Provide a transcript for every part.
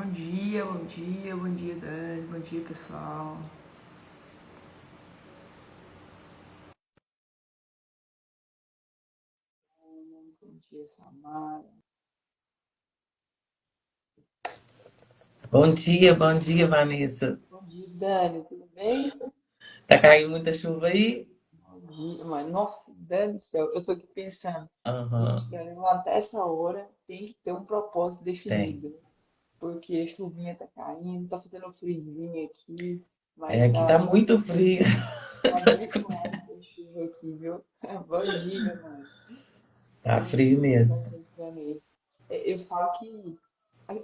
Bom dia, Dani, bom dia, pessoal. Bom dia, Samara. Bom dia, Vanessa. Bom dia, Dani, tudo bem? Tá caindo muita chuva aí? Bom dia, mas nossa, Dani do céu, eu tô aqui pensando, gente, Aham, pra levantar essa hora tem que ter um propósito tem. definido, porque a chuvinha tá caindo, tá fazendo um friozinho aqui, mas É, aqui tá tá, muito frio. tá muito alta a chuva aqui, viu? Bom dia, mãe. Tá Bom frio dia, tá mesmo. pensando aí. Eu falo que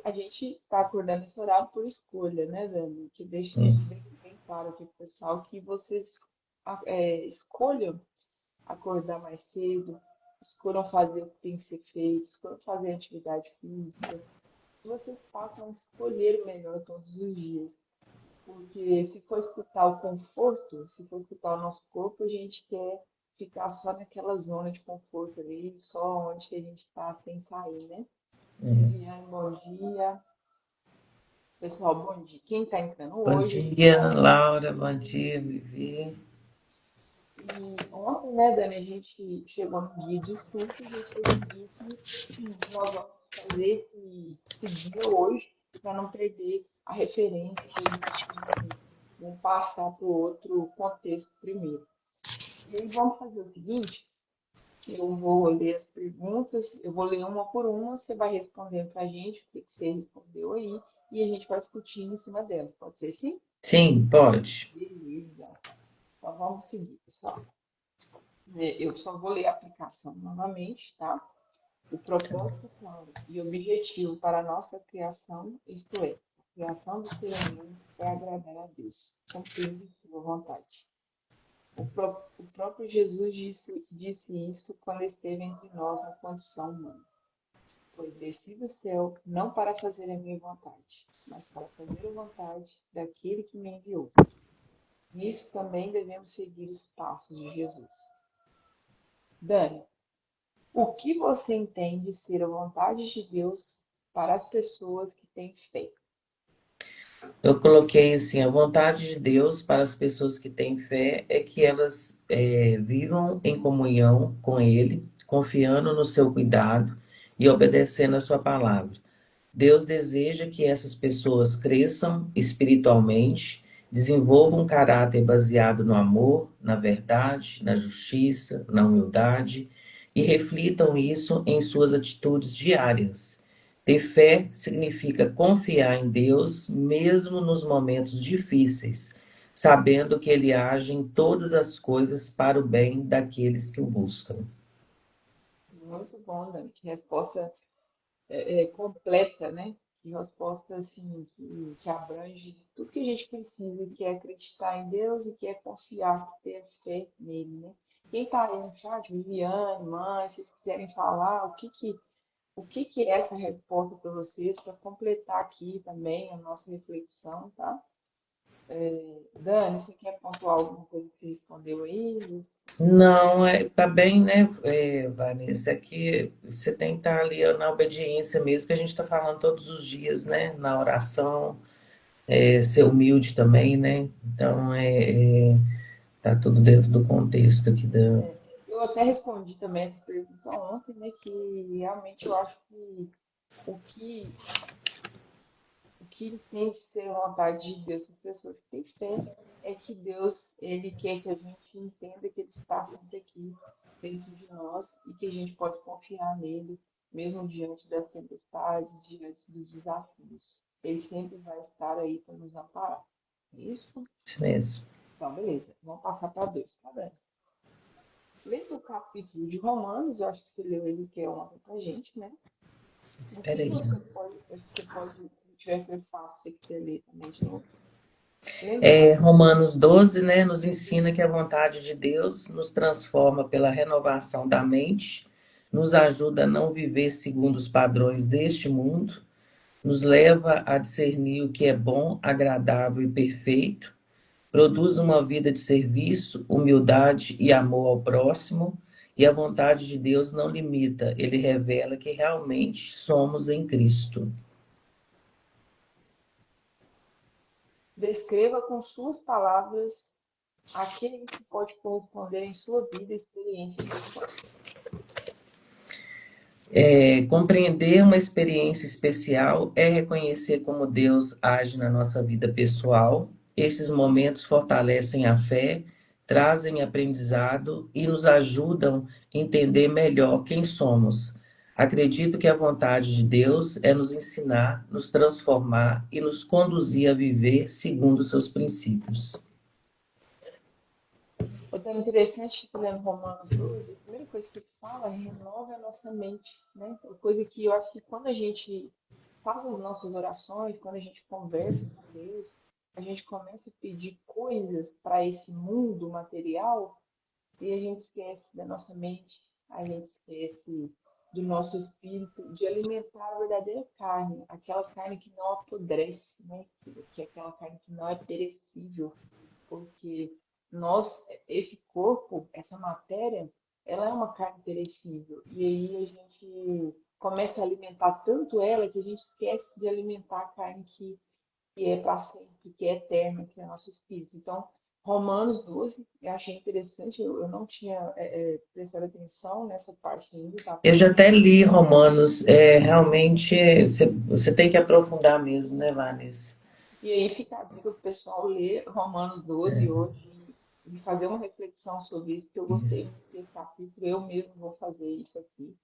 a gente está acordando esse horário por escolha, né, Dani? Que deixe sempre Hum. bem claro aqui pro pessoal que vocês escolham acordar mais cedo, escolham fazer o que tem que ser feito, escolham fazer atividade física, que vocês possam escolher o melhor todos os dias. Porque se for escutar o conforto, se for escutar o nosso corpo, a gente quer ficar só naquela zona de conforto ali, só onde que a gente está sem sair, né? Viviane, bom dia. Pessoal, bom dia. Quem está entrando Bom hoje, a gente dia, vai. Laura. Bom dia, Vivi. E ontem, né, Dani, a gente chegou no guia de estudo e a gente decidiu que nós vamos fazer esse guia hoje para não perder a referência que a gente tinha. Vamos passar para o outro contexto primeiro. E aí vamos fazer o seguinte: eu vou ler as perguntas, eu vou ler uma por uma, você vai respondendo para a gente o que você respondeu aí e a gente vai discutindo em cima delas. Pode ser sim? Sim, pode. Beleza. Então vamos seguir, pessoal. Eu só vou ler a aplicação novamente, tá? O propósito claro e objetivo para a nossa criação, isto é, a criação do ser humano é agradar a Deus, cumprindo sua vontade. O próprio Jesus disse isso quando esteve entre nós na condição humana. Pois desci do céu não para fazer a minha vontade, mas para fazer a vontade daquele que me enviou. Nisso também devemos seguir os passos de Jesus. Dani, o que você entende ser a vontade de Deus para as pessoas que têm fé? Eu coloquei assim, a vontade de Deus para as pessoas que têm fé é que elas vivam em comunhão com Ele, confiando no seu cuidado e obedecendo a sua palavra. Deus deseja que essas pessoas cresçam espiritualmente, desenvolvam um caráter baseado no amor, na verdade, na justiça, na humildade e reflitam isso em suas atitudes diárias. Ter fé significa confiar em Deus mesmo nos momentos difíceis, sabendo que Ele age em todas as coisas para o bem daqueles que o buscam. Muito bom, Dani. Que resposta completa, né? Que resposta assim, que abrange tudo que a gente precisa, que é acreditar em Deus e que é confiar, ter fé nele, né? Quem está aí no chat, Viviane, mãe, se vocês quiserem falar o que é essa resposta para vocês, para completar aqui também a nossa reflexão, tá? Dani, você quer pontuar alguma coisa que você respondeu aí? Não, tá bem, né, Vanessa? É que você tem que estar ali ó, na obediência mesmo, que a gente está falando todos os dias, né? Na oração, ser humilde também, né? Então, tá tudo dentro do contexto aqui da. Eu até respondi também essa pergunta ontem, né? Que realmente eu acho que o que, o que entende ser a vontade de Deus para as pessoas que têm fé é que Deus, ele quer que a gente entenda que ele está sempre aqui dentro de nós e que a gente pode confiar nele, mesmo diante das tempestades, diante dos desafios. Ele sempre vai estar aí para nos amparar. É isso? Isso mesmo. Então, beleza. Vamos passar para dois, tá vendo? Lendo o capítulo de Romanos, eu acho que você leu ele que é ontem pra gente, né? O Espera que aí. você pode, acho que você pode, se tiver que fácil, você quiser ler também de novo. Lendo o capítulo. Romanos 12, né, nos ensina que a vontade de Deus nos transforma pela renovação da mente, nos ajuda a não viver segundo os padrões deste mundo, nos leva a discernir o que é bom, agradável e perfeito, produz uma vida de serviço, humildade e amor ao próximo, e a vontade de Deus não limita, ele revela que realmente somos em Cristo. Descreva com suas palavras aquele que pode corresponder em sua vida e experiência pessoal. Compreender uma experiência especial é reconhecer como Deus age na nossa vida pessoal. Estes momentos fortalecem a fé, trazem aprendizado e nos ajudam a entender melhor quem somos. Acredito que a vontade de Deus é nos ensinar, nos transformar e nos conduzir a viver segundo seus princípios. Outra interessante, lendo Romanos 12, a primeira coisa que ele fala é renova a nossa mente, né? Uma coisa que eu acho que quando a gente faz as nossas orações, quando a gente conversa com Deus, a gente começa a pedir coisas para esse mundo material e a gente esquece da nossa mente, a gente esquece do nosso espírito, de alimentar a verdadeira carne, aquela carne que não apodrece, né? Que é aquela carne que não é perecível, porque nós, esse corpo, essa matéria, ela é uma carne perecível. E aí a gente começa a alimentar tanto ela que a gente esquece de alimentar a carne que é para sempre, que é eterna, que é nosso espírito. Então, Romanos 12, eu achei interessante, eu não tinha prestado atenção nessa parte ainda, tá? Eu já até li Romanos, realmente você tem que aprofundar mesmo, né, Vanessa? E aí fica a dica para o pessoal ler Romanos 12 hoje e fazer uma reflexão sobre isso, porque eu gostei Isso. muito desse capítulo, eu mesmo vou fazer isso aqui.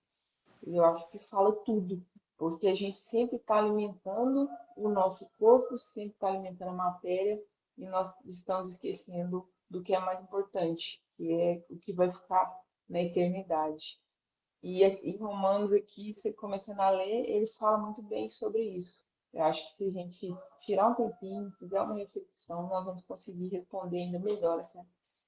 E eu acho que fala tudo, porque a gente sempre está alimentando o nosso corpo, sempre está alimentando a matéria, e nós estamos esquecendo do que é mais importante, que é o que vai ficar na eternidade. E em Romanos aqui, você começando a ler, ele fala muito bem sobre isso. Eu acho que se a gente tirar um tempinho, fizer uma reflexão, nós vamos conseguir responder ainda melhor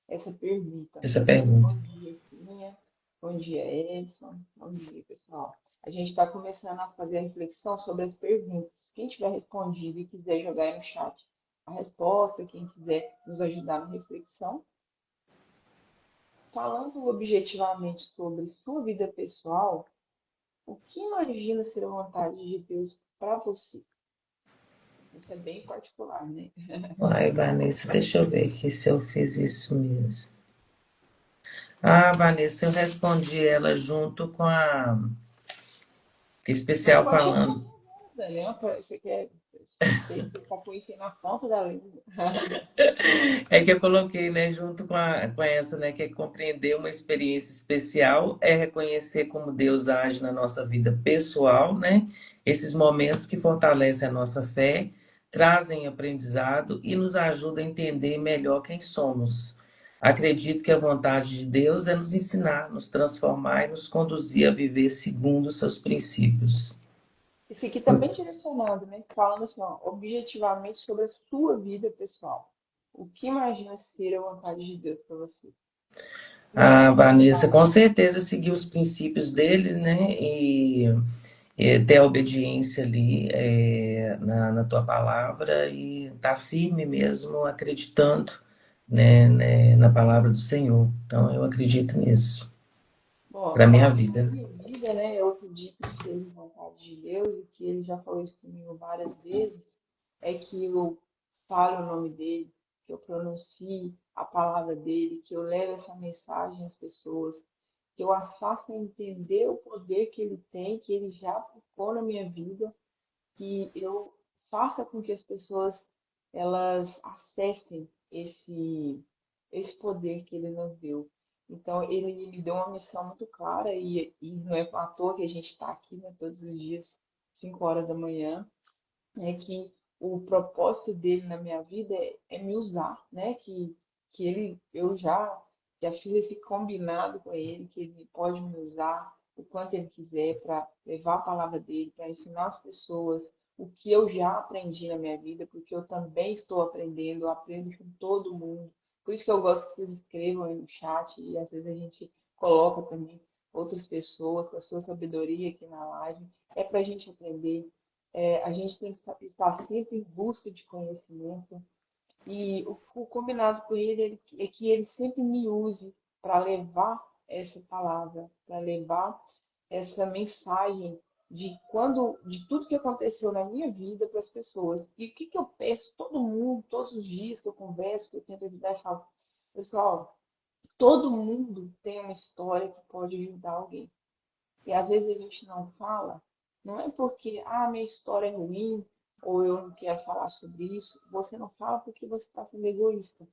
essa pergunta. Essa pergunta. Bom dia, Quinha. Bom dia, Edson. Bom dia, pessoal. A gente está começando a fazer a reflexão sobre as perguntas. Quem tiver respondido e quiser jogar aí no chat a resposta, quem quiser nos ajudar na reflexão, falando objetivamente sobre sua vida pessoal, o que imagina ser a vontade de Deus para você? Isso é bem particular, né? Ai, Vanessa, deixa eu ver aqui se eu fiz isso mesmo. Ah, Vanessa, eu respondi ela junto com a Mas especial pode falando. responder agora, Daniel. Você está com isso aí na ponta da língua. É que eu coloquei, né, junto com essa, né, que é compreender uma experiência especial, é reconhecer como Deus age na nossa vida pessoal, né? Esses momentos que fortalecem a nossa fé, trazem aprendizado e nos ajudam a entender melhor quem somos. Acredito que a vontade de Deus é nos ensinar, nos transformar e nos conduzir a viver segundo os seus princípios. Esse aqui está bem direcionado, né? Falando assim, ó, objetivamente sobre a sua vida pessoal. O que imagina ser a vontade de Deus para você? A Né? Vanessa, com certeza, seguir os princípios dele, né? Ter a obediência ali na tua palavra e estar firme mesmo, acreditando, né, na palavra do Senhor. Então, eu acredito nisso, Bom, para minha na vida. minha vida, né, eu acredito que seja vontade de Deus e que ele já falou isso comigo várias vezes, é que eu fale o nome dele, que eu pronuncie a palavra dele, que eu leve essa mensagem às pessoas, que eu as faça entender o poder que ele tem, que ele já aplicou na minha vida, que eu faça com que as pessoas elas acessem esse poder que ele nos deu. Então, ele me deu uma missão muito clara e não é à toa que a gente está aqui, né, todos os dias, 5 horas da manhã, é que o propósito dele na minha vida é me usar, né? Que eu já fiz esse combinado com ele, que ele pode me usar o quanto ele quiser para levar a palavra dele, para ensinar as pessoas o que eu já aprendi na minha vida, porque eu também estou aprendendo, eu aprendo com todo mundo. Por isso que eu gosto que vocês escrevam aí no chat e às vezes a gente coloca também outras pessoas com a sua sabedoria aqui na live. É para a gente aprender, a gente tem que estar sempre em busca de conhecimento. E o combinado com ele é que ele sempre me use para levar essa palavra, para levar essa mensagem de tudo que aconteceu na minha vida para as pessoas. E o que que eu peço todo mundo, todos os dias que eu converso, que eu tento ajudar, eu falo, pessoal, todo mundo tem uma história que pode ajudar alguém. E às vezes a gente não fala, não é porque, minha história é ruim, ou eu não quero falar sobre isso. Você não fala porque você está sendo egoísta.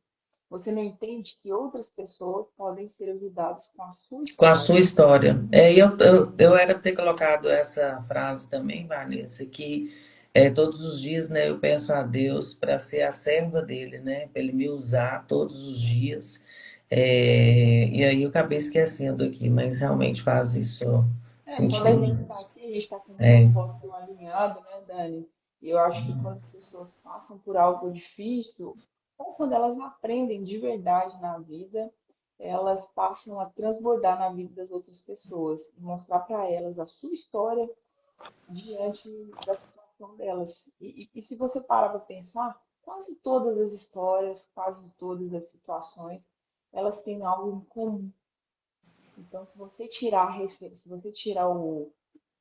Você não entende que outras pessoas podem ser ajudadas com a sua Com a história. sua história. Eu era para ter colocado essa frase também, Vanessa, que todos os dias, né, eu peço a Deus para ser a serva dele, né, para ele me usar todos os dias. E aí eu acabei esquecendo aqui, mas realmente faz isso Quando a sentido gente está mesmo. aqui, a gente está com um É, propósito alinhado, né, Dani? E eu acho que quando as pessoas passam por algo difícil, ou quando elas aprendem de verdade na vida, elas passam a transbordar na vida das outras pessoas e mostrar para elas a sua história diante da situação delas. E se você parar para pensar, quase todas as histórias, quase todas as situações, elas têm algo em comum. Então, se você tirar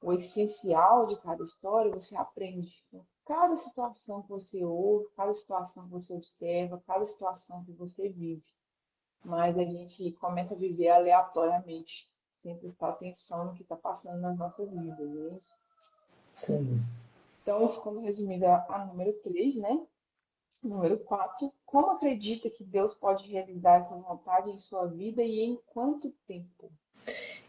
o essencial de cada história, você aprende. Então, cada situação que você ouve, cada situação que você observa, cada situação que você vive. Mas a gente começa a viver aleatoriamente, sem prestar atenção no que está passando nas nossas vidas, não é isso? sim. Então, ficando resumida a número 3, né? Número 4, como acredita que Deus pode realizar essa vontade em sua vida e em quanto tempo?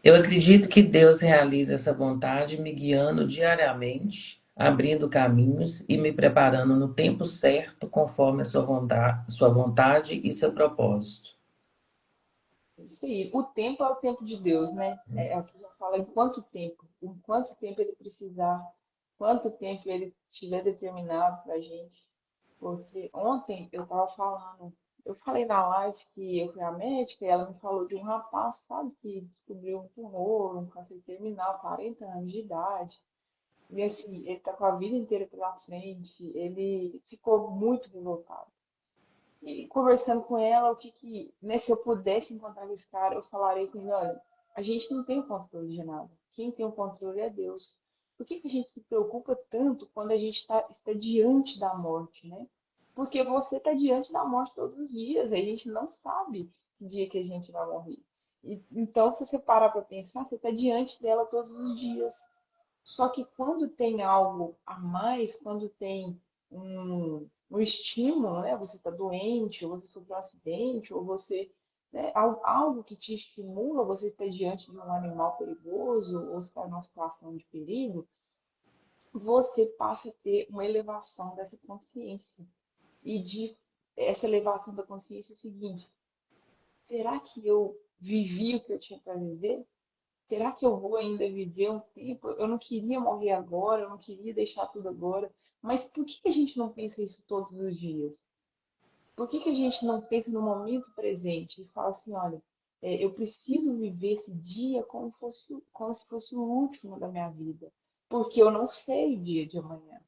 Eu acredito que Deus realiza essa vontade me guiando diariamente, abrindo caminhos e me preparando no tempo certo, conforme a sua vontade e seu propósito. Isso aí. O tempo é o tempo de Deus, né? Aqui já fala em quanto tempo ele precisar, quanto tempo ele tiver determinado para a gente. Porque ontem eu falei na live que eu fui à médica e ela me falou de um rapaz, sabe, que descobriu um tumor, um câncer terminal, 40 anos de idade. E assim, ele tá com a vida inteira pela frente, ele ficou muito revoltado. E conversando com ela, né, se eu pudesse encontrar esse cara, eu falaria com ele, olha, a gente não tem o controle de nada. Quem tem o controle é Deus. Por que que a gente se preocupa tanto quando a gente está diante da morte, né? Porque você está diante da morte todos os dias, a gente não sabe que dia que a gente vai morrer. Então, se você parar para pensar, você está diante dela todos os dias. Só que quando tem algo a mais, quando tem um estímulo, né? Você está doente, ou você sofreu um acidente, ou você, né, algo que te estimula, você está diante de um animal perigoso, ou está numa situação de perigo, você passa a ter uma elevação dessa consciência. E essa elevação da consciência é o seguinte: será que eu vivi o que eu tinha para viver? Será que eu vou ainda viver um tempo? Eu não queria morrer agora, eu não queria deixar tudo agora. Mas por que que a gente não pensa isso todos os dias? Por que que a gente não pensa no momento presente e fala assim, olha, eu preciso viver esse dia como se fosse o último da minha vida, porque eu não sei o dia de amanhã.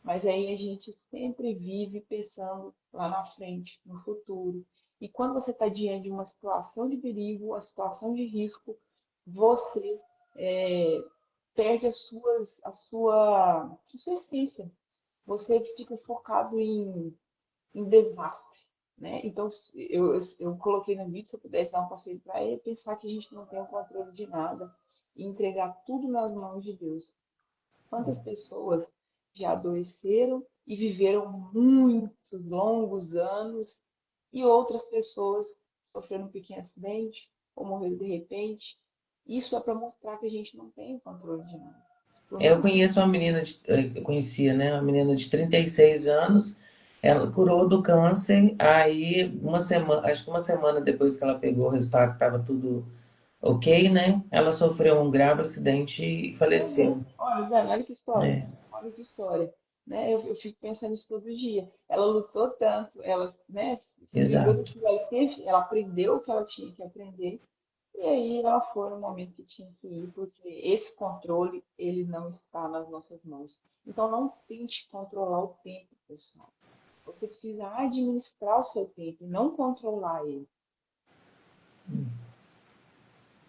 Mas aí a gente sempre vive pensando lá na frente, no futuro. E quando você está diante de uma situação de perigo, uma situação de risco, você é, perde a sua essência. Você fica focado em desastre, né? Então, eu coloquei no vídeo, se eu pudesse dar um conselho para ele, pensar que a gente não tem o controle de nada e entregar tudo nas mãos de Deus. Quantas pessoas já adoeceram e viveram muitos longos anos e outras pessoas sofreram um pequeno acidente ou morreram de repente. Isso é para mostrar que a gente não tem o controle de nada. Por Eu mais que conheço uma menina, eu conhecia, né, uma menina de 36 anos, ela curou do câncer, aí uma semana, acho que uma semana depois que ela pegou o resultado que estava tudo ok, né, ela sofreu um grave acidente e faleceu. Olha, Dani, olha que história. É, Olha que história. Né? Eu fico pensando isso todo dia. Ela lutou tanto, ela, né, se livrou do exato. que ela teve, ela aprendeu o que ela tinha que aprender, e aí ela foi no momento que tinha que ir, porque esse controle, ele não está nas nossas mãos. Então não tente controlar o tempo, pessoal. Você precisa administrar o seu tempo e não controlar ele.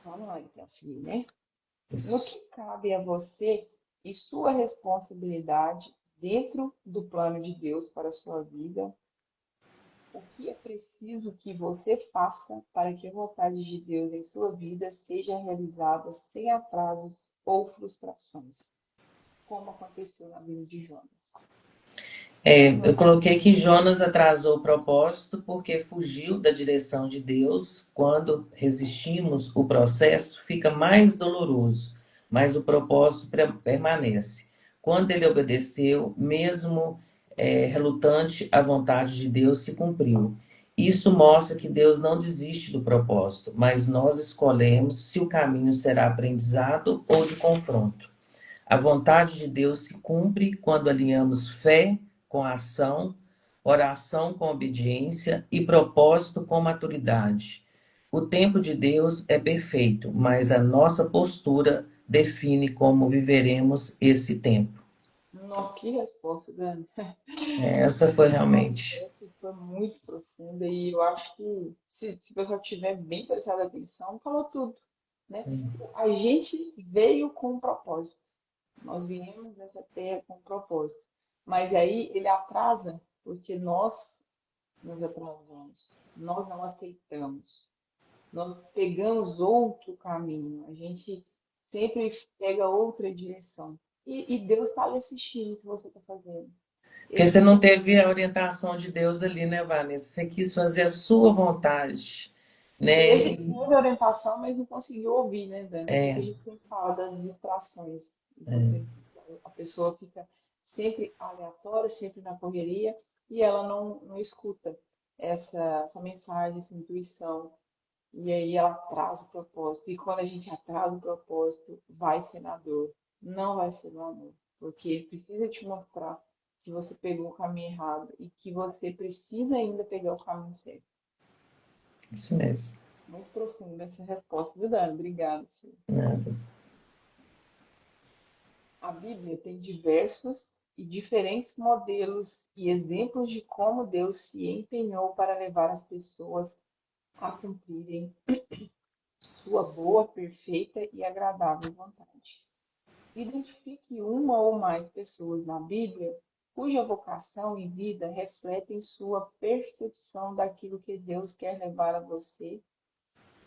Vamos lá, então, assim, né? No que Isso. cabe a você e sua responsabilidade dentro do plano de Deus para a sua vida, o que é preciso que você faça para que a vontade de Deus em sua vida seja realizada sem atrasos ou frustrações, como aconteceu na vida de Jonas? Eu coloquei que Jonas atrasou o propósito porque fugiu da direção de Deus. Quando resistimos, o processo fica mais doloroso, mas o propósito permanece. Quando ele obedeceu, mesmo relutante, a vontade de Deus se cumpriu. Isso mostra que Deus não desiste do propósito, mas nós escolhemos se o caminho será aprendizado ou de confronto. A vontade de Deus se cumpre quando alinhamos fé com ação, oração com obediência e propósito com maturidade. O tempo de Deus é perfeito, mas a nossa postura define como viveremos esse tempo. Não, que resposta, Dani. Essa foi Nossa, realmente. essa foi muito profunda e eu acho que se o pessoal tiver bem prestado atenção, falou tudo, né? A gente veio com um propósito. Nós viemos nessa terra com um propósito. Mas aí ele atrasa porque nós nos atrasamos. Nós não aceitamos. Nós pegamos outro caminho. A gente sempre pega outra direção. E Deus está ali assistindo o que você está fazendo. Porque Ele você não sempre teve a orientação de Deus ali, né, Vanessa? Você quis fazer a sua vontade, né? teve orientação, mas não conseguiu ouvir, né, Dani? Por isso que a É, gente sempre fala das distrações. Você, a pessoa fica sempre aleatória, sempre na correria, e ela não escuta essa mensagem, essa intuição. E aí ela atrasa o propósito. E quando a gente atrasa o propósito, vai ser na dor. Não vai ser no amor. Porque ele precisa te mostrar que você pegou o caminho errado e que você precisa ainda pegar o caminho certo. isso mesmo. Muito profunda essa resposta, viu, Dani? Obrigada. Sim. Nada. A Bíblia tem diversos e diferentes modelos e exemplos de como Deus se empenhou para levar as pessoas a cumprirem sua boa, perfeita e agradável vontade. Identifique uma ou mais pessoas na Bíblia cuja vocação e vida refletem sua percepção daquilo que Deus quer levar a você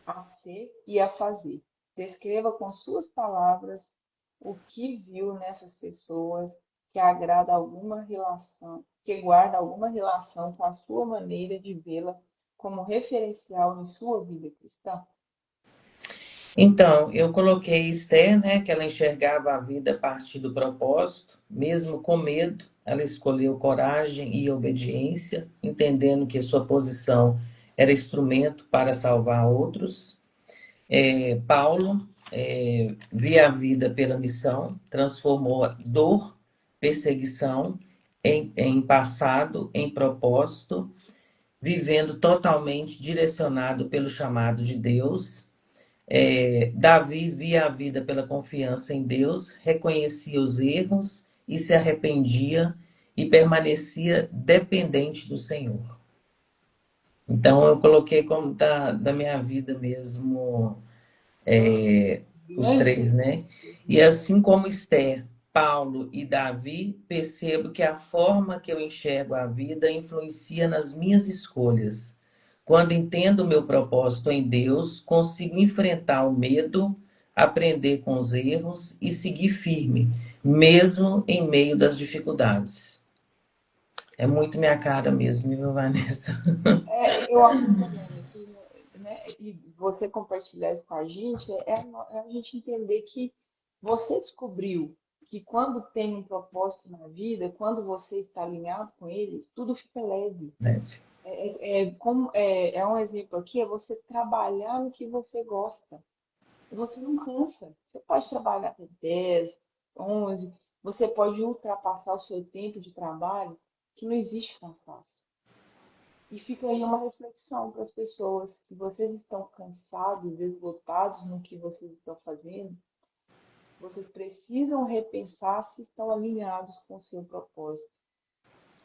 a ser e a fazer. Descreva com suas palavras o que viu nessas pessoas que agrada alguma relação, que guarda alguma relação com a sua maneira de vê-la como referencial em sua vida cristã. Então, eu coloquei Esther, né, que ela enxergava a vida a partir do propósito, mesmo com medo, ela escolheu coragem e obediência, entendendo que sua posição era instrumento para salvar outros. Paulo via a vida pela missão, transformou dor, perseguição em passado, em propósito, vivendo totalmente direcionado pelo chamado de Deus. Davi via a vida pela confiança em Deus, reconhecia os erros e se arrependia e permanecia dependente do Senhor. Então eu coloquei como da minha vida mesmo, Nossa, os grandes três, né? exemplos, E né? assim como Esther, Paulo e Davi, percebo que a forma que eu enxergo a vida influencia nas minhas escolhas. Quando entendo o meu propósito em Deus, consigo enfrentar o medo, aprender com os erros e seguir firme, mesmo em meio das dificuldades. É muito minha cara mesmo, viu, Vanessa? Eu acredito também que, né, e você compartilhar isso com a gente é a gente entender que você descobriu que quando tem um propósito na vida, quando você está alinhado com ele, tudo fica leve. É um exemplo aqui, é você trabalhar no que você gosta. Você não cansa. Você pode trabalhar até 10, 11, você pode ultrapassar o seu tempo de trabalho, que não existe cansaço. E fica aí uma reflexão para as pessoas. Se vocês estão cansados, esgotados no que vocês estão fazendo, vocês precisam repensar se estão alinhados com o seu propósito,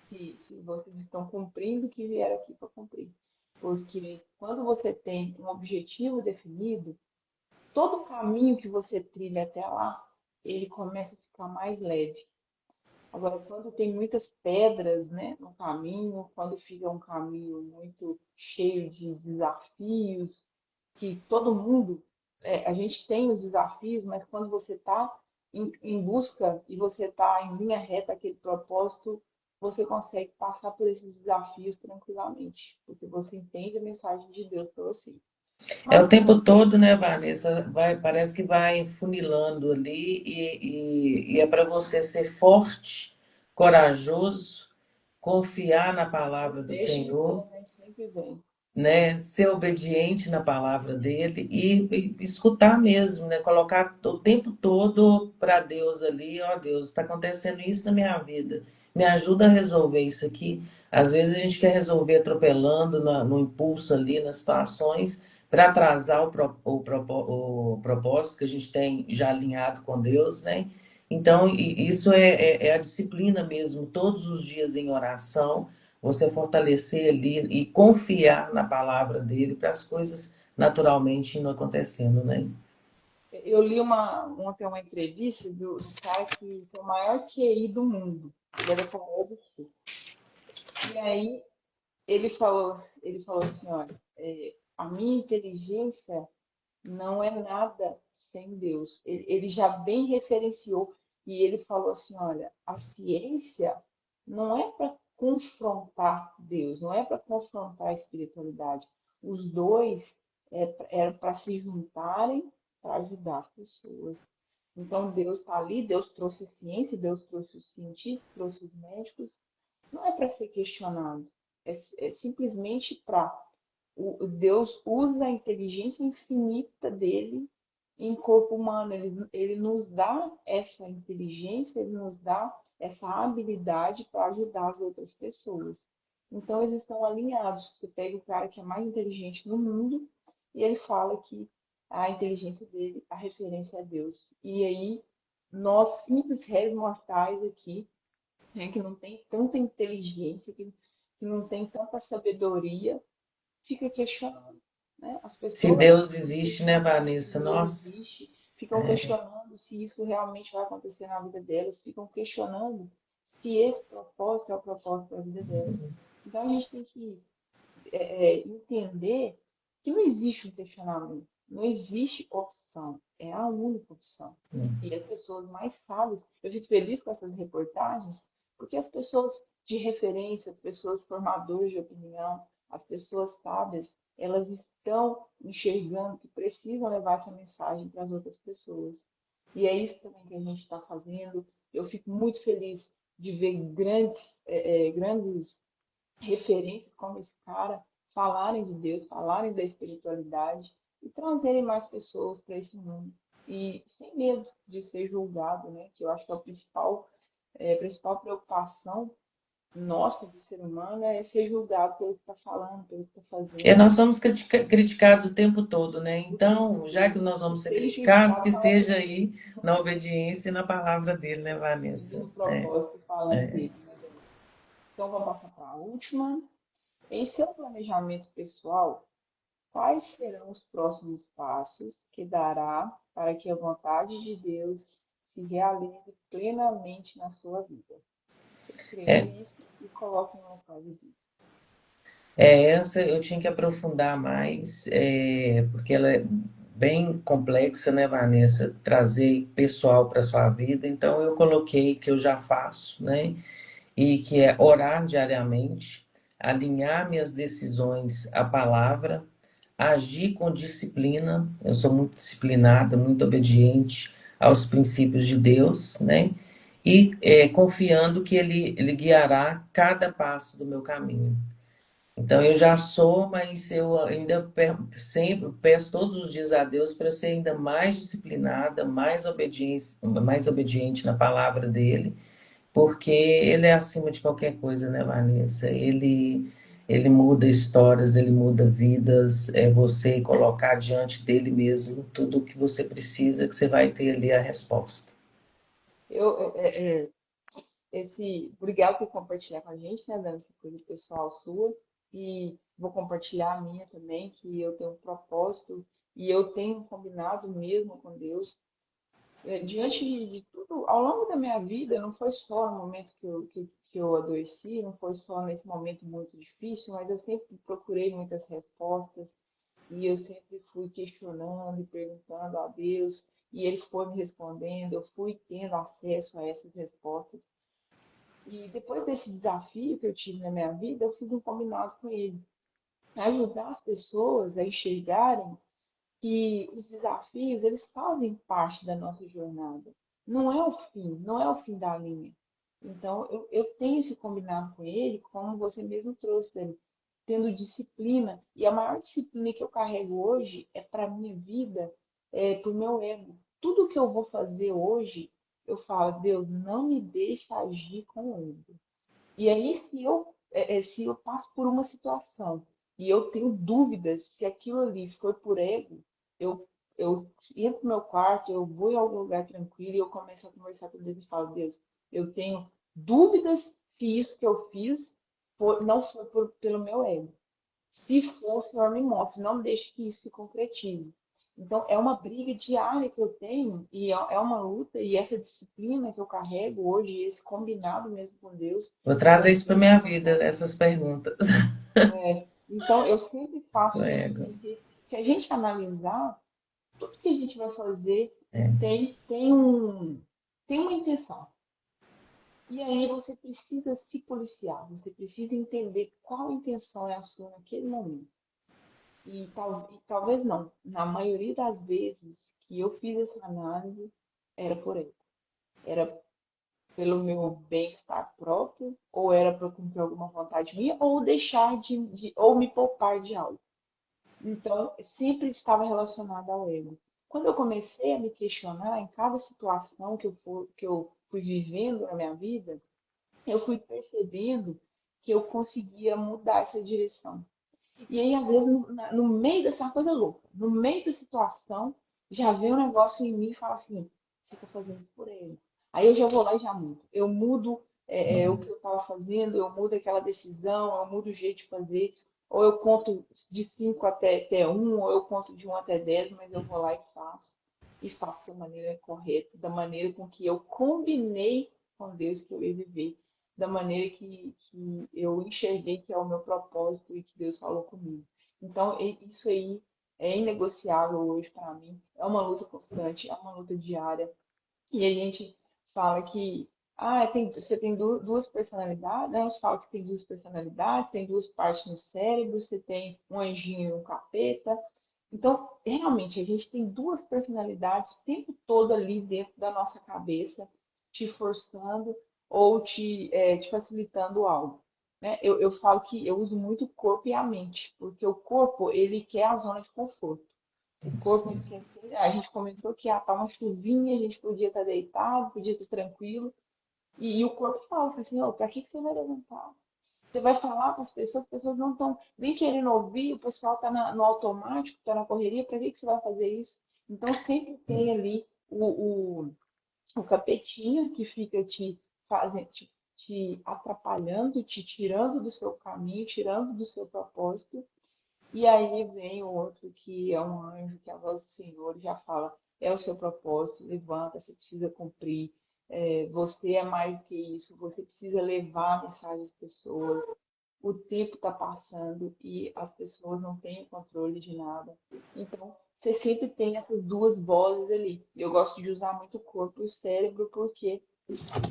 se vocês estão cumprindo o que vieram aqui para cumprir. Porque quando você tem um objetivo definido, todo o caminho que você trilha até lá, ele começa a ficar mais leve. Agora, quando tem muitas pedras, né, no caminho, quando fica um caminho muito cheio de desafios, que todo mundo, a gente tem os desafios, mas quando você está em busca e você está em linha reta aquele propósito, você consegue passar por esses desafios tranquilamente, porque você entende a mensagem de Deus para você. É o Mas tempo todo, né, Vanessa? Vai, parece que vai funilando ali e é para você ser forte, corajoso, confiar na palavra do deixa que Senhor, vem, né? Sempre vem. né? Ser obediente na palavra dele e escutar mesmo, né? Colocar o tempo todo para Deus ali, ó Deus, está acontecendo isso na minha vida. Me ajuda a resolver isso aqui. Às vezes a gente quer resolver atropelando no impulso ali, nas situações, para atrasar o propósito que a gente tem já alinhado com Deus, né? Então, isso é a disciplina mesmo, todos os dias em oração, você fortalecer ali e confiar na palavra dele para as coisas naturalmente indo acontecendo, né? Eu li ontem uma entrevista do cara que tem o maior QI do mundo. Ele é da Coreia do Sul. E aí ele falou assim, olha, a minha inteligência não é nada sem Deus. Ele já bem referenciou e ele falou assim, olha, a ciência não é para confrontar Deus, não é para confrontar a espiritualidade. Os dois é para se juntarem para ajudar as pessoas. Então Deus está ali, Deus trouxe a ciência, Deus trouxe os cientistas, trouxe os médicos. Não é para ser questionado, é simplesmente para o Deus usa a inteligência infinita dele em corpo humano. Ele nos dá essa inteligência, ele nos dá essa habilidade para ajudar as outras pessoas. Então, eles estão alinhados. Você pega o cara que é mais inteligente no mundo e ele fala que a inteligência dele, a referência é Deus. E aí, nós, simples réis mortais aqui, né, que não tem tanta inteligência, que não tem tanta sabedoria, fica questionando, né? As Se pessoas Deus ficam existe, né, questionando se Vanessa? Deus Nossa, existe, ficam questionando se isso realmente vai acontecer na vida delas, ficam questionando se esse propósito é o propósito da vida delas. Então a gente tem que entender que não existe um questionamento, não existe opção, é a única opção. E as pessoas mais sábias, eu fico feliz com essas reportagens, porque as pessoas de referência, as pessoas formadoras de opinião, as pessoas sábias, elas estão enxergando que precisam levar essa mensagem para as outras pessoas. E é isso também que a gente está fazendo. Eu fico muito feliz de ver grandes referências como esse cara falarem de Deus, falarem da espiritualidade e trazerem mais pessoas para esse mundo. E sem medo de ser julgado, né? Que eu acho que é a principal preocupação nossa do ser humano é ser julgado pelo que está falando, pelo que está e fazendo, nós somos criticados o tempo todo, né? o tempo Então, já que todo. nós E vamos ser seja criticados, criticado que falando seja dele, aí na obediência e na palavra dele, né, seguindo Vanessa? o propósito falando dele, né, Dani? Então vamos passar para a última. Em seu planejamento pessoal, quais serão os próximos passos que dará para que a vontade de Deus se realize plenamente na sua vida? Escreva É, isso e coloque no local de vida. essa eu tinha que aprofundar mais, porque ela é bem complexa, né, Vanessa? Trazer pessoal para sua vida. Então, eu coloquei que eu já faço, né? E que é orar diariamente, alinhar minhas decisões à palavra, agir com disciplina. Eu sou muito disciplinada, muito obediente aos princípios de Deus, né? E confiando que ele guiará cada passo do meu caminho. Então eu já sou, mas eu ainda sempre peço todos os dias a Deus para eu ser ainda mais disciplinada, mais obediente na palavra dele, porque ele é acima de qualquer coisa, né, Vanessa? Ele muda histórias, ele muda vidas. É você colocar diante dele mesmo tudo o que você precisa, que você vai ter ali a resposta. Eu, é, é, Obrigado por compartilhar com a gente, né, dando essa coisa pessoal sua. E vou compartilhar a minha também, que eu tenho um propósito E eu tenho combinado mesmo com Deus. Diante de tudo, ao longo da minha vida, não foi só no momento que eu adoeci, não foi só nesse momento muito difícil, mas eu sempre procurei muitas respostas e eu sempre fui questionando e perguntando a Deus, e Ele foi me respondendo, eu fui tendo acesso a essas respostas. E depois desse desafio que eu tive na minha vida, eu fiz um combinado com Ele, ajudar as pessoas a enxergarem que os desafios, eles fazem parte da nossa jornada. Não é o fim, não é o fim da linha. Então, eu tenho esse combinado com ele, como você mesmo trouxe, Dani, tendo disciplina. E a maior disciplina que eu carrego hoje é para a minha vida, é para o meu ego. Tudo que eu vou fazer hoje, eu falo, Deus, não me deixe agir com o ego. E aí, se eu passo por uma situação e eu tenho dúvidas se aquilo ali foi por ego, eu, eu entro no meu quarto, eu vou em algum lugar tranquilo e eu começo a conversar com Deus e falo, Deus, eu tenho dúvidas se isso que eu fiz não foi pelo meu ego. Se for, o Senhor me mostre, não deixe que isso se concretize. Então, é uma briga diária que eu tenho, e é uma luta, e essa disciplina que eu carrego hoje, esse combinado mesmo com Deus, Vou eu trazer isso para sempre minha faço. vida, essas perguntas. Então, eu sempre faço isso, Ego. porque se a gente analisar, tudo que a gente vai fazer É. tem uma intenção. E aí você precisa se policiar, você precisa entender qual intenção é a sua naquele momento. E talvez não. Na maioria das vezes que eu fiz essa análise, era por aí. Era pelo meu bem-estar próprio, ou era para cumprir alguma vontade minha, ou deixar ou me poupar de algo. Então, sempre estava relacionado ao ego. Quando eu comecei a me questionar em cada situação que eu fui vivendo na minha vida, eu fui percebendo que eu conseguia mudar essa direção. E aí, às vezes, no meio dessa coisa louca, no meio da situação, já vem um negócio em mim e fala assim: você está fazendo isso por ele. Aí eu já vou lá e já mudo. Eu mudo o que eu estava fazendo, eu mudo aquela decisão, eu mudo o jeito de fazer. Ou eu conto de 5 até um, ou eu conto de um até 10, mas eu vou lá e faço. E faço da maneira correta, da maneira com que eu combinei com Deus que eu ia viver da maneira que eu enxerguei que é o meu propósito e que Deus falou comigo. Então, isso aí é inegociável hoje para mim. É uma luta constante, é uma luta diária. E a gente fala que você tem duas personalidades, né? Uns falam que tem duas personalidades, tem duas partes no cérebro, você tem um anjinho e um capeta. Então, realmente, a gente tem duas personalidades o tempo todo ali dentro da nossa cabeça, te forçando ou te facilitando algo. Né? Eu falo que eu uso muito o corpo e a mente, porque o corpo, ele quer a zona de conforto. O corpo, ele quer ser, a gente comentou que tá uma chuvinha, a gente podia estar deitado, podia estar tranquilo, e o corpo fala assim, oh, para que você vai levantar? Você vai falar para as pessoas não estão nem querendo ouvir, o pessoal está no automático, está na correria, para que você vai fazer isso? Então sempre tem ali o capetinho que fica te atrapalhando, te tirando do seu caminho, tirando do seu propósito. E aí vem o outro que é um anjo, que é a voz do Senhor, e já fala, é o seu propósito, levanta, você precisa cumprir, você é mais do que isso, você precisa levar a mensagem às pessoas. O tempo está passando e as pessoas não têm o controle de nada. Então, você sempre tem essas duas vozes ali. Eu gosto de usar muito o corpo e o cérebro porque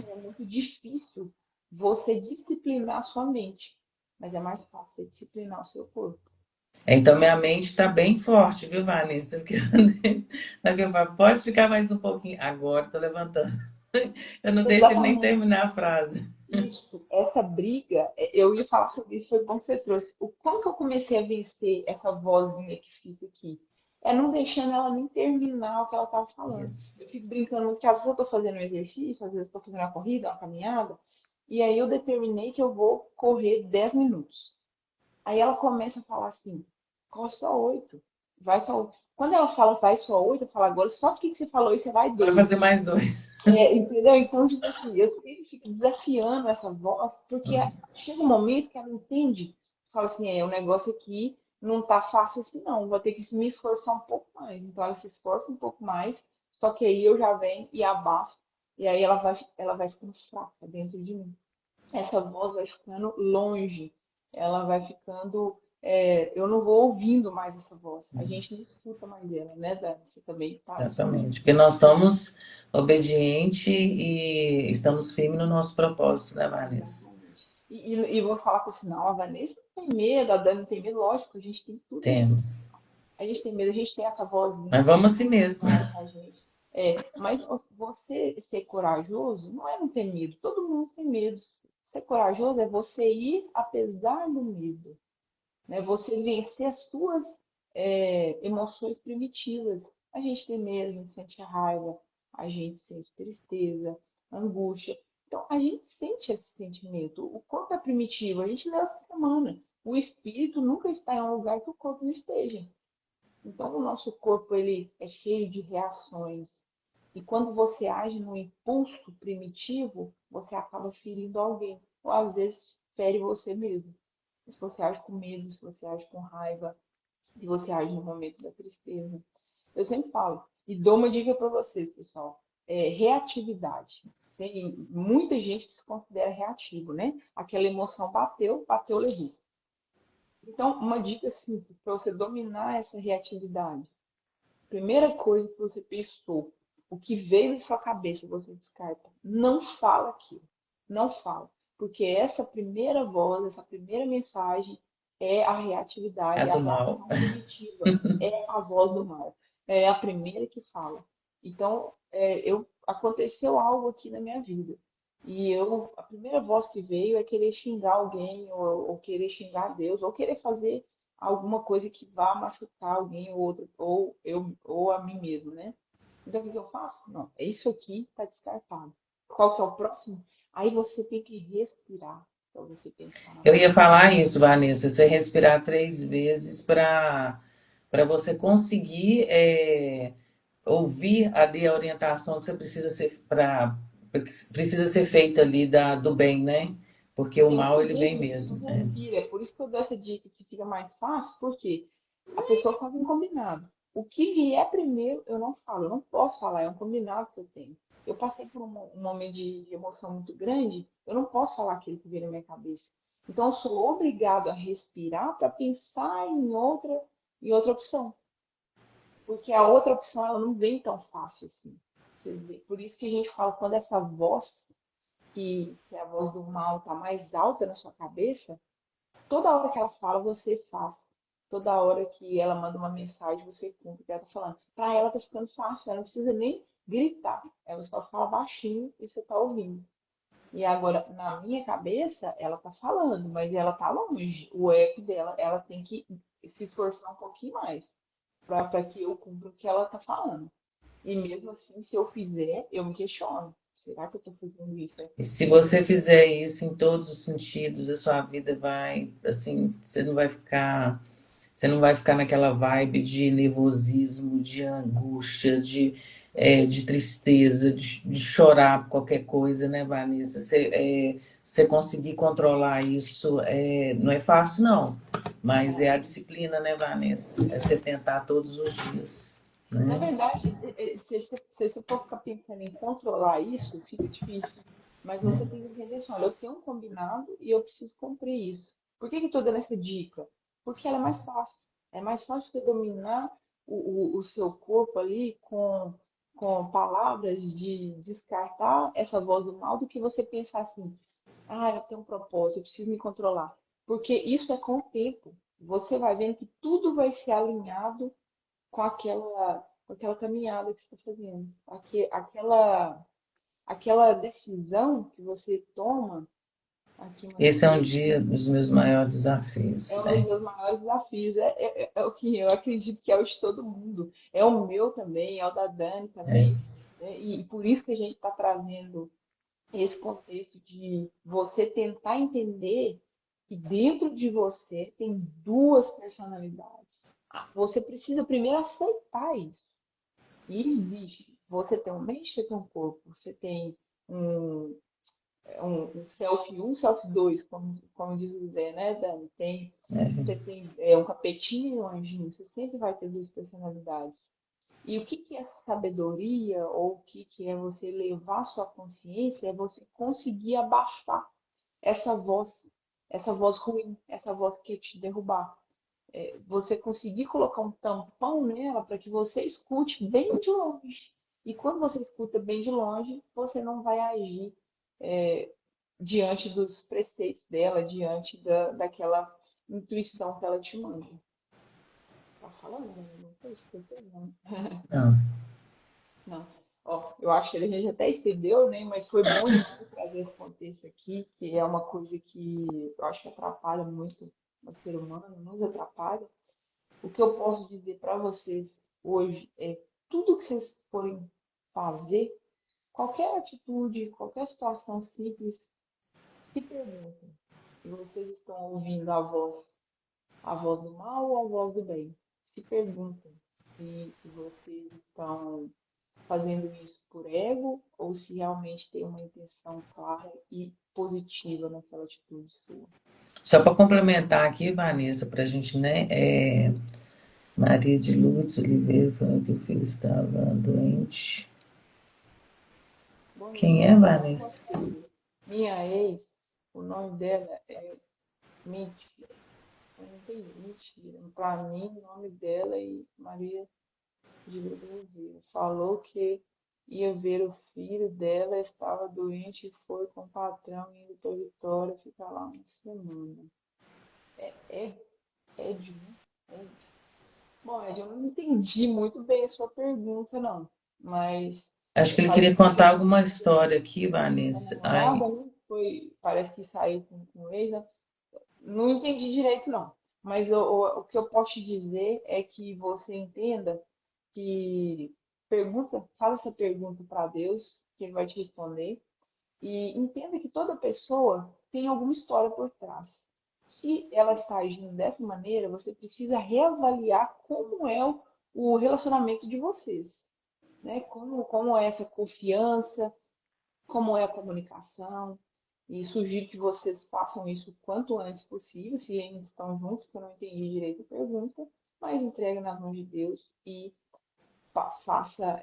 é muito difícil você disciplinar a sua mente, mas é mais fácil você disciplinar o seu corpo. Então, minha mente está bem forte, viu, Vanessa? Porque daqui eu falo, pode ficar mais um pouquinho. Agora estou levantando. Eu não deixo ele nem Exatamente. terminar a frase. Isso, essa briga, eu ia falar sobre isso, foi bom que você trouxe. Como que eu comecei a vencer essa vozinha que fica aqui? É não deixando ela nem terminar o que ela estava falando. Isso. Eu fico brincando que às vezes eu estou fazendo um exercício, às vezes eu estou fazendo uma corrida, uma caminhada, e aí eu determinei que eu vou correr 10 minutos. Aí ela começa a falar assim, corre só 8, vai só 8. Quando ela fala vai só 8, eu falo agora só porque você falou isso, você vai Vai 2. fazer mais dois. Entendeu? Então, tipo assim, eu sempre fico desafiando essa voz, porque chega um momento que ela entende, fala assim, o negócio aqui não tá fácil assim não, vou ter que me esforçar um pouco mais. Então ela se esforça um pouco mais, só que aí eu já venho e abafo, e aí ela vai ficando fraca dentro de mim. Essa voz vai ficando longe, ela vai ficando. Eu não vou ouvindo mais essa voz. A gente não escuta mais ela, né, Dani? Você também tá assim. Exatamente. Porque nós estamos obedientes e estamos firmes no nosso propósito, né, Vanessa? Exatamente. E vou falar com o sinal, a Vanessa não tem medo, a Dani não tem medo, lógico, a gente tem tudo isso. Temos. A gente tem medo, a gente tem essa Mas vozinha vamos que assim mesmo. fala com a gente. Mas você ser corajoso não é não ter medo. Todo mundo tem medo. Ser corajoso é você ir apesar do medo, né? Você vencer as suas emoções primitivas. A gente tem medo, a gente sente raiva, a gente sente tristeza, angústia. Então, a gente sente esse sentimento. O corpo é primitivo. A gente leu essa semana. O espírito nunca está em um lugar que o corpo não esteja. Então, o nosso corpo ele é cheio de reações. E quando você age no impulso primitivo, você acaba ferindo alguém. Ou às vezes fere você mesmo. Se você age com medo, se você age com raiva, se você age no momento da tristeza. Eu sempre falo, e dou uma dica para vocês, pessoal, reatividade. Tem muita gente que se considera reativo, né? Aquela emoção bateu, bateu, levou. Então, uma dica simples para você dominar essa reatividade. Primeira coisa que você pensou, o que veio na sua cabeça, você descarta. Não fala aquilo. Não fala. Porque essa primeira voz, essa primeira mensagem é a É reatividade, é a do mal. reação primitiva, é a voz do mal. É a primeira que fala. Então, aconteceu algo aqui na minha vida. A primeira voz que veio é querer xingar alguém, ou querer xingar Deus, ou querer fazer alguma coisa que vá machucar alguém ou outro, ou eu, ou a mim mesmo, né? Então, o que que eu faço? Não, é isso aqui está descartado. Qual que é o próximo? Aí você tem que respirar para você pensar na Eu ia próxima. falar isso, Vanessa, você respirar 3 vezes para você conseguir ouvir ali a orientação que você precisa ser feita ali do bem, né? Porque o Tem mal que ele vem mesmo. respira. É por isso que eu dou essa dica que fica mais fácil, porque a pessoa faz um combinado. O que vier primeiro, eu não falo, eu não posso falar, é um combinado que eu tenho. Eu passei por um momento de emoção muito grande, eu não posso falar aquilo que veio na minha cabeça. Então, eu sou obrigado a respirar para pensar em outra opção. Porque a outra opção, ela não vem tão fácil assim. Por isso que a gente fala, quando essa voz, que é a voz do mal, está mais alta na sua cabeça, toda hora que ela fala, você faz. Toda hora que ela manda uma mensagem, você cumpre o que ela está falando. Para ela tá ficando fácil, ela não precisa nem gritar. Ela só fala baixinho e você está ouvindo. E agora, na minha cabeça, ela tá falando, mas ela tá longe. O eco dela, ela tem que se esforçar um pouquinho mais para que eu cumpra o que ela tá falando. E mesmo assim, se eu fizer, eu me questiono. Será que eu tô fazendo isso E aqui se certo? você fizer isso em todos os sentidos, a sua vida vai, assim, você não vai ficar naquela vibe de nervosismo, de angústia, de tristeza, de chorar por qualquer coisa, né, Vanessa? Você conseguir controlar isso não é fácil, não. Mas é a Não. disciplina, né, Vanessa? É você tentar todos os dias, Na né? verdade, se você for ficar pensando em controlar isso, fica difícil. Mas você tem que entender assim, olha, eu tenho um combinado e eu preciso cumprir isso. Por que que eu estou dando essa dica? Porque ela é mais fácil. É mais fácil você dominar o seu corpo ali com palavras de descartar essa voz do mal do que você pensar assim, eu tenho um propósito, eu preciso me controlar. Porque isso é com o tempo. Você vai vendo que tudo vai ser alinhado com aquela caminhada que você está fazendo. Aquela decisão que você toma, aqui Esse é um manifestei, dia dos meus maiores é desafios. um dos meus maiores desafios. É o que eu acredito que é o de todo mundo. É o meu também, é o da Dani também. Né? E por isso que a gente está trazendo esse contexto de você tentar entender que dentro de você tem duas personalidades. Você precisa primeiro aceitar isso. E existe. Você tem um mente, você tem um corpo, você tem um, um self um self 2 como diz o Zé, né, Dani? Você tem um capetinho e um anjinho, você sempre vai ter duas personalidades. E o que que é sabedoria, ou o que que é você levar sua consciência, é você conseguir abaixar essa voz, essa voz ruim, essa voz que quer te derrubar. Você conseguir colocar um tampão nela para que você escute bem de longe. E quando você escuta bem de longe, você não vai agir é, diante dos preceitos dela, diante daquela intuição que ela te manda. Tá falando, né? Não sei se você não. Não. Não. Ó, eu acho que a gente até estendeu, né? Mas foi bom demais trazer esse contexto aqui, que é uma coisa que eu acho que atrapalha muito o ser humano, nos atrapalha. O que eu posso dizer para vocês hoje é tudo que vocês forem fazer, qualquer atitude, qualquer situação simples, se perguntem se vocês estão ouvindo a voz do mal ou a voz do bem. Se perguntem se vocês estão fazendo isso por ego ou se realmente tem uma intenção clara e positiva naquela atitude sua. Só para complementar aqui, Vanessa, para a gente, né? Maria de Lourdes Oliveira falando que o filho estava doente. Bom, Quem eu é, vou falar um Vanessa? negócio pra você. Minha ex, o nome dela é Mentira. Eu não tem mentira. Para mim, o nome dela é Maria de Lourdes Oliveira. Falou que ia ver o filho dela, estava doente e foi com o patrão indo para Vitória ficar lá uma semana. É Ed, né? Ed. Bom, Ed, eu não entendi muito bem a sua pergunta, não. Mas Acho que ele parece queria que contar saiu alguma história com aqui, a Vanessa. Ai, namorada, né? Parece que saiu com o ex, né? Não entendi direito, não. Mas o que eu posso te dizer é que você entenda que faz essa pergunta para Deus, que Ele vai te responder, e entenda que toda pessoa tem alguma história por trás. Se ela está agindo dessa maneira, você precisa reavaliar como é o relacionamento de vocês, né? Como é essa confiança, como é a comunicação. E sugiro que vocês façam isso o quanto antes possível, se ainda estão juntos, porque eu não entendi direito a pergunta, mas entregue nas mãos de Deus e faça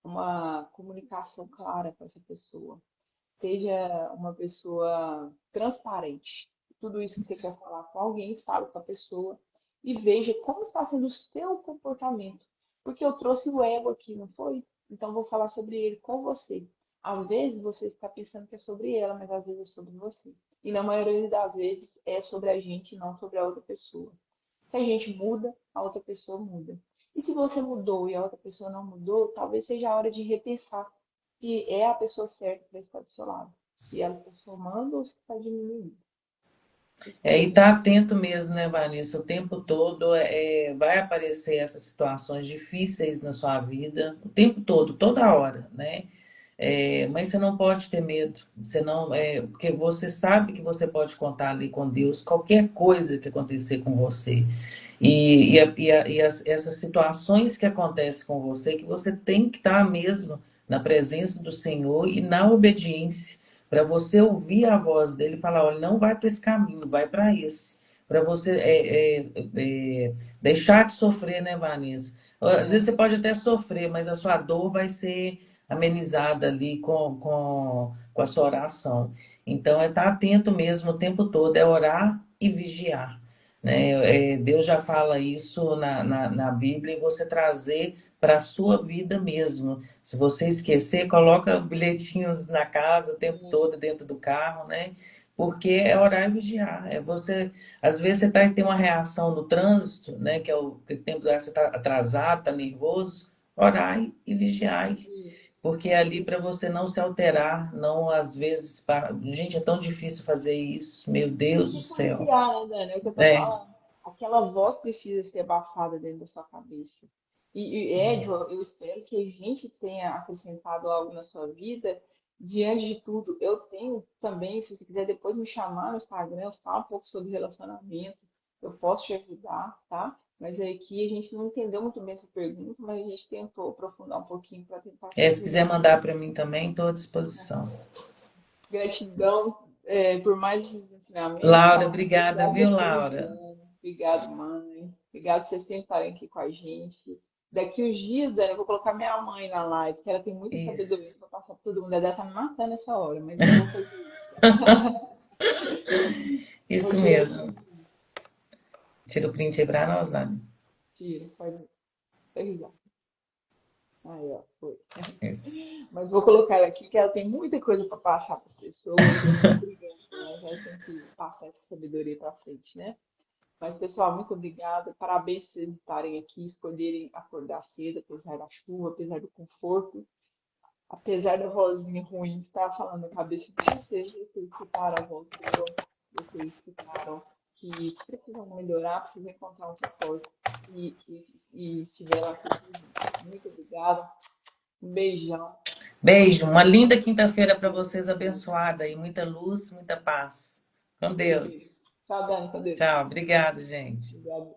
uma comunicação clara com essa pessoa. Seja uma pessoa transparente. Tudo isso que você quer falar com alguém, fale com a pessoa e veja como está sendo o seu comportamento. Porque eu trouxe o ego aqui, não foi? Então vou falar sobre ele com você. Às vezes você está pensando que é sobre ela, mas às vezes é sobre você. E na maioria das vezes é sobre a gente e não sobre a outra pessoa. Se a gente muda, a outra pessoa muda. E se você mudou e a outra pessoa não mudou, talvez seja a hora de repensar se é a pessoa certa para estar do seu lado. Se ela está somando ou se está diminuindo. e tá atento mesmo, né, Vanessa? O tempo todo vai aparecer essas situações difíceis na sua vida, o tempo todo, toda hora, né? Mas você não pode ter medo, você não, porque você sabe que você pode contar ali com Deus qualquer coisa que acontecer com você. Essas situações que acontecem com você, que você tem que estar mesmo na presença do Senhor e na obediência, para você ouvir a voz dele e falar: olha, não vai para esse caminho, vai para esse. Para você deixar de sofrer, né, Vanessa? Às vezes É, você pode até sofrer, mas a sua dor vai ser amenizada ali com a sua oração. Então, é estar atento mesmo o tempo todo, é orar e vigiar. Né? Deus já fala isso na Bíblia e você trazer para a sua vida mesmo. Se você esquecer, coloca bilhetinhos na casa o tempo todo, dentro do carro, né? Porque é orar e vigiar. Às vezes você tem uma reação no trânsito, né? Que é o tempo que você está atrasado, está nervoso. Orar e vigiar, porque é ali para você não se alterar, não às vezes. Gente, é tão difícil fazer isso, meu Deus do e céu. policiar, né, Dani? É o que eu tô É, falando. Aquela voz precisa ser abafada dentro da sua cabeça. Ed, eu espero que a gente tenha acrescentado algo na sua vida. Diante de tudo, eu tenho também, se você quiser depois me chamar no Instagram, eu falo um pouco sobre relacionamento, eu posso te ajudar, tá? Mas aqui a gente não entendeu muito bem essa pergunta, mas a gente tentou aprofundar um pouquinho para tentar se quiser mandar para mim também, estou à disposição. Gratidão, por mais esses ensinamentos, Laura, tá? obrigada, Obrigada viu, por Laura? tudo. Obrigado, mãe. Obrigado por vocês sempre estarem aqui com a gente. Daqui uns dias, Dani, eu vou colocar minha mãe na live, que ela tem muita sabedoria Isso. para passar para todo mundo. Ela deve estar me matando essa hora, mas eu vou fazer isso. Vou Isso tirar o mesmo. print. Tira o print aí pra nós, Laura. Tira, pode pegar. Aí, ó, foi. Isso. Mas vou colocar ela aqui, que ela tem muita coisa para passar para as pessoas. Eu fico brigando com ela, ela tem que passar essa sabedoria para frente, né? Mas, pessoal, muito obrigada. Parabéns por vocês estarem aqui, escolherem acordar cedo, apesar da chuva, apesar do conforto, apesar da vozinha ruim estar falando na cabeça de vocês. Vocês escutaram a voz boa, vocês escutaram que precisam melhorar, precisam encontrar um propósito e estiveram aqui com a gente. Muito obrigada. Um beijão. Beijo, uma linda quinta-feira para vocês, abençoada e muita luz, muita paz. Com Beijo. Deus. Tchau, Dani. Com Deus. Tchau, obrigada, gente. Obrigada.